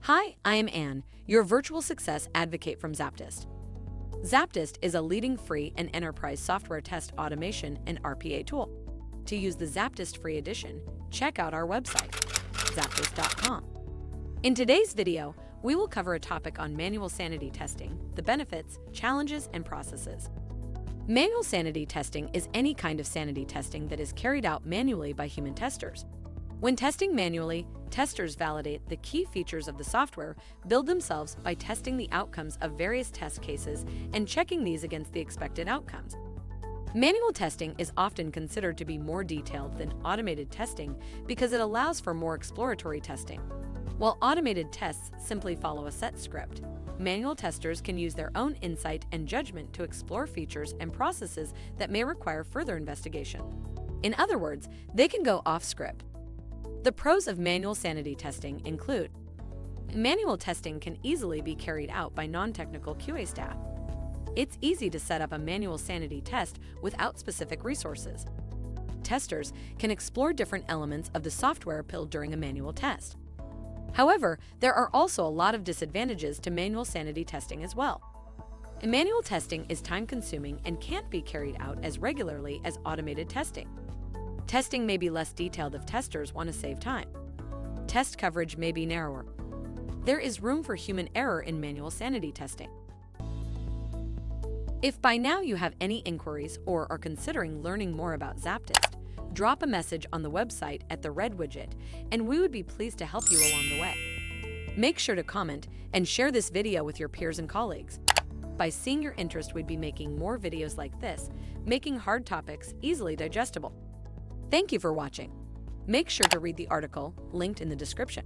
Hi, I am Anne, your virtual success advocate from ZAPTEST. ZAPTEST is a leading free and enterprise software test automation and RPA tool. To use the ZAPTEST free edition, check out our website, ZAPTEST.AI. In today's video, we will cover a topic on manual sanity testing, the benefits, challenges, and processes. Manual sanity testing is any kind of sanity testing that is carried out manually by human testers. When testing manually, testers validate the key features of the software, build themselves by testing the outcomes of various test cases and checking these against the expected outcomes. Manual testing is often considered to be more detailed than automated testing because it allows for more exploratory testing. While automated tests simply follow a set script, manual testers can use their own insight and judgment to explore features and processes that may require further investigation. In other words, they can go off script. The pros of manual sanity testing include: manual testing can easily be carried out by non-technical QA staff. It's easy to set up a manual sanity test without specific resources. Testers can explore different elements of the software built during a manual test. However, there are also a lot of disadvantages to manual sanity testing as well. Manual testing is time-consuming and can't be carried out as regularly as automated testing. Testing may be less detailed if testers want to save time. Test coverage may be narrower. There is room for human error in manual sanity testing. If by now you have any inquiries or are considering learning more about ZAPTEST, drop a message on the website at the red widget, and we would be pleased to help you along the way. Make sure to comment and share this video with your peers and colleagues. By seeing your interest, we'd be making more videos like this, making hard topics easily digestible. Thank you for watching. Make sure to read the article linked in the description.